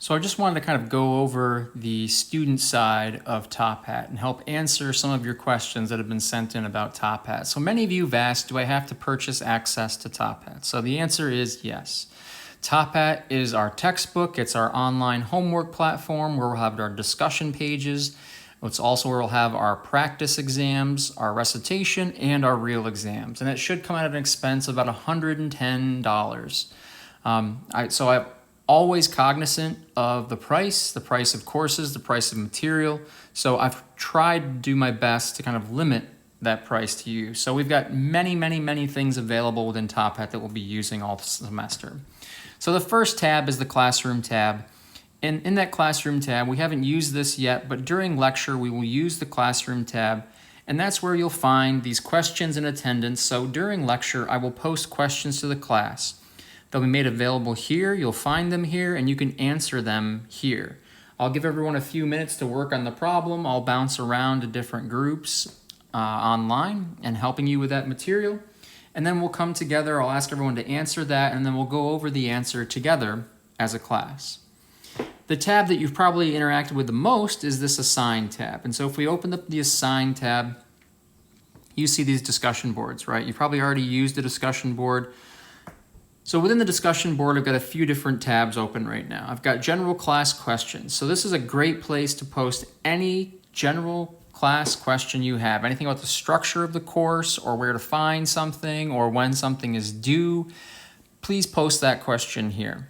So I just wanted to kind of go over the student side of Top Hat and help answer some of your questions that have been sent in about Top Hat. So many of you have asked, do I have to purchase access to Top Hat? So the answer is yes. Top Hat is our textbook. It's our online homework platform where we'll have our discussion pages. It's also where we'll have our practice exams, our recitation, and our real exams. And it should come at an expense of about $110. So I'm always cognizant of the price of courses, the price of material. So I've tried to do my best to kind of limit that price to you. So we've got many things available within Top Hat that we'll be using all semester. So the first tab is the classroom tab. And in that classroom tab, we haven't used this yet, but during lecture, we will use the classroom tab. And that's where you'll find these questions and attendance. So during lecture, I will post questions to the class. They'll be made available here. You'll find them here, and you can answer them here. I'll give everyone a few minutes to work on the problem. I'll bounce around to different groups online and helping you with that material. And then we'll come together. I'll ask everyone to answer that, and then we'll go over the answer together as a class. The tab that you've probably interacted with the most is this Assign tab. And so if we open up the Assign tab, you see these discussion boards, right? You've probably already used a discussion board. So within the discussion board, I've got a few different tabs open right now. I've got general class questions. So this is a great place to post any general class question you have. Anything about the structure of the course or where to find something or when something is due, please post that question here.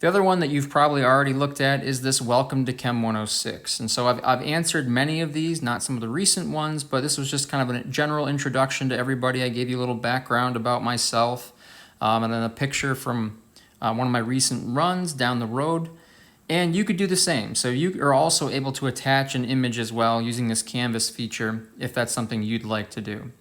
The other one that you've probably already looked at is this Welcome to Chem 106. And so I've answered many of these, not some of the recent ones, but this was just kind of a general introduction to everybody. I gave you a little background about myself. And then a picture from one of my recent runs down the road. And you could do the same. So you are also able to attach an image as well using this Canvas feature if that's something you'd like to do.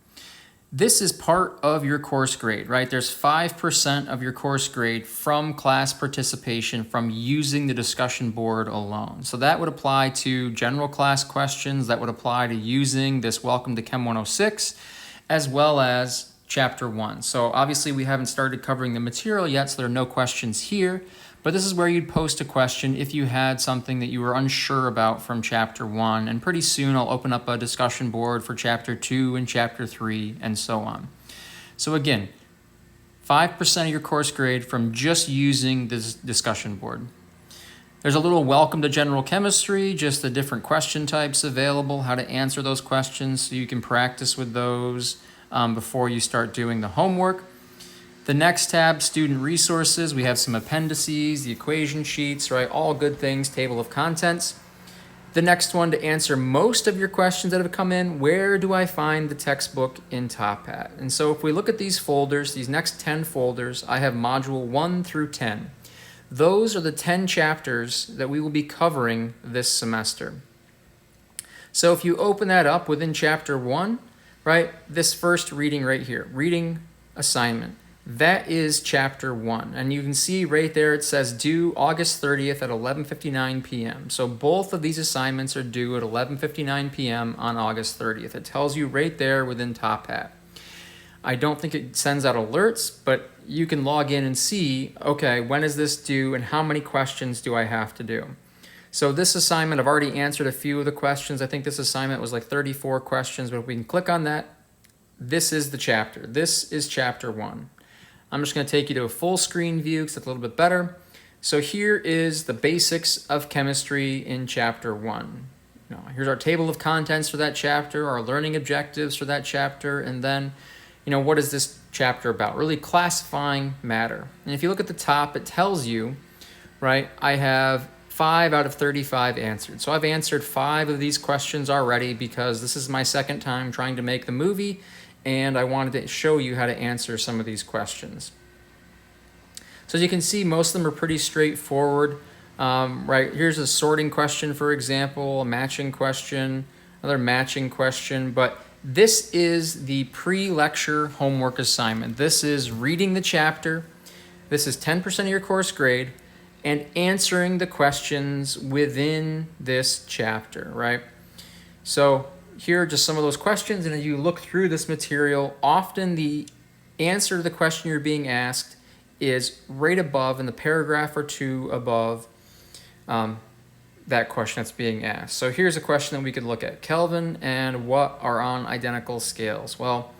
This is part of your course grade, right? There's 5% of your course grade from class participation from using the discussion board alone. So that would apply to general class questions. That would apply to using this Welcome to Chem 106, as well as Chapter 1. So obviously we haven't started covering the material yet, so there are no questions here, but this is where you'd post a question if you had something that you were unsure about from Chapter 1, and pretty soon I'll open up a discussion board for Chapter 2 and Chapter 3 and so on. So again, 5% of your course grade from just using this discussion board. There's a little welcome to general chemistry, just the different question types available, how to answer those questions so you can practice with those before you start doing the homework. The next tab, student resources, we have some appendices, the equation sheets, right? All good things, table of contents. The next one, to answer most of your questions that have come in, where do I find the textbook in Top Hat? And so if we look at these folders, these next 10 folders, I have module 1 through 10. Those are the 10 chapters that we will be covering this semester. So if you open that up within chapter 1, right, this first reading right here, reading assignment, that is chapter 1. And you can see right there it says due August 30th at 11:59 p.m. So both of these assignments are due at 11:59 p.m. on August 30th. It tells you right there within Top Hat. I don't think it sends out alerts, but you can log in and see, okay, when is this due and how many questions do I have to do? So this assignment, I've already answered a few of the questions. I think this assignment was like 34 questions, but if we can click on that, this is the chapter. This is chapter 1. I'm just going to take you to a full screen view because it's a little bit better. So here is the basics of chemistry in chapter 1. Here's our table of contents for that chapter, our learning objectives for that chapter, and then, what is this chapter about? Really classifying matter. And if you look at the top, it tells you, right, I have 5 out of 35 answered. So I've answered 5 of these questions already because this is my second time trying to make the movie, and I wanted to show you how to answer some of these questions. So as you can see, most of them are pretty straightforward. Right, here's a sorting question, for example, a matching question, another matching question, but this is the pre-lecture homework assignment. This is reading the chapter. This is 10% of your course grade, and answering the questions within this chapter, right? So here are just some of those questions, and as you look through this material, often the answer to the question you're being asked is right above in the paragraph or two above that question that's being asked. So here's a question that we could look at. Kelvin and what are on identical scales? Well,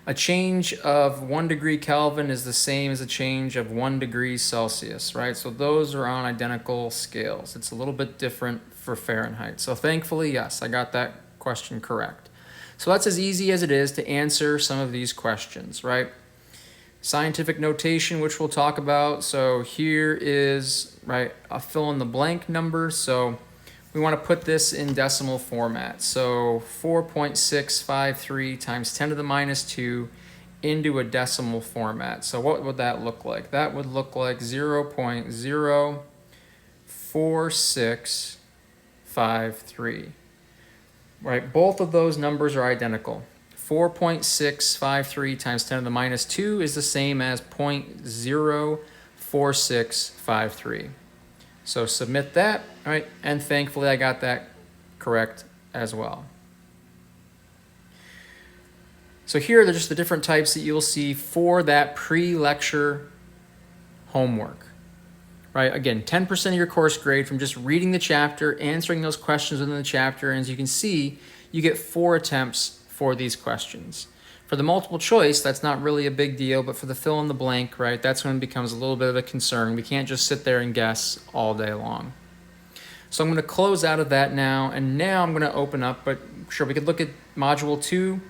a change of 1 degree Kelvin is the same as a change of 1 degree Celsius, right? So those are on identical scales. It's a little bit different for Fahrenheit. So thankfully, yes, I got that question correct. So that's as easy as it is to answer some of these questions, right? Scientific notation, which we'll talk about. So here is, right, a fill in the blank number. So we want to put this in decimal format. So 4.653 times 10 to the minus 2 into a decimal format. So what would that look like? That would look like 0.04653. Right, both of those numbers are identical. 4.653 times 10 to the minus 2 is the same as 0.04653. So submit that, right? And thankfully I got that correct as well. So here are just the different types that you'll see for that pre-lecture homework, right? Again, 10% of your course grade from just reading the chapter, answering those questions within the chapter, and as you can see, you get 4 attempts for these questions. For the multiple choice, that's not really a big deal, but for the fill in the blank, right, that's when it becomes a little bit of a concern. We can't just sit there and guess all day long. So I'm going to close out of that now, and now I'm going to open up, but sure, we could look at Module 2.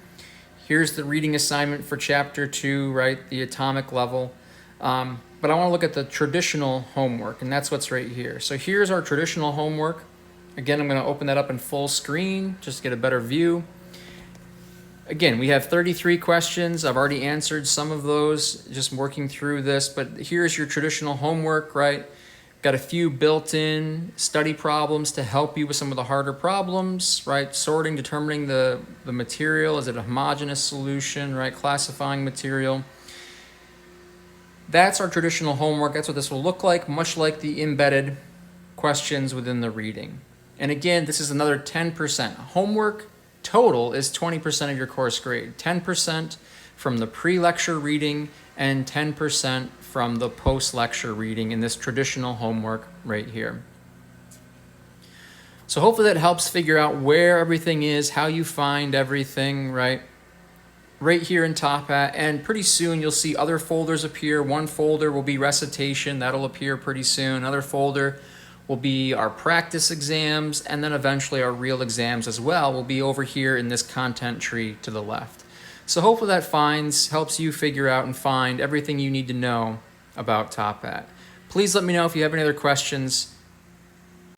Here's the reading assignment for Chapter 2, right, the atomic level. But I want to look at the traditional homework, and that's what's right here. So here's our traditional homework. Again, I'm going to open that up in full screen just to get a better view. Again, we have 33 questions. I've already answered some of those, just working through this, but here's your traditional homework, right? Got a few built-in study problems to help you with some of the harder problems, right? Sorting, determining the material. Is it a homogeneous solution, right? Classifying material. That's our traditional homework. That's what this will look like, much like the embedded questions within the reading. And again, this is another 10%. Homework total is 20% of your course grade. 10% from the pre-lecture reading and 10% from the post-lecture reading in this traditional homework right here. So hopefully that helps figure out where everything is, how you find everything, right here in Top Hat. And pretty soon you'll see other folders appear. One folder will be recitation. That'll appear pretty soon. Another folder will be our practice exams, and then eventually our real exams as well will be over here in this content tree to the left. So hopefully that helps you figure out and find everything you need to know about Top Hat. Please let me know if you have any other questions.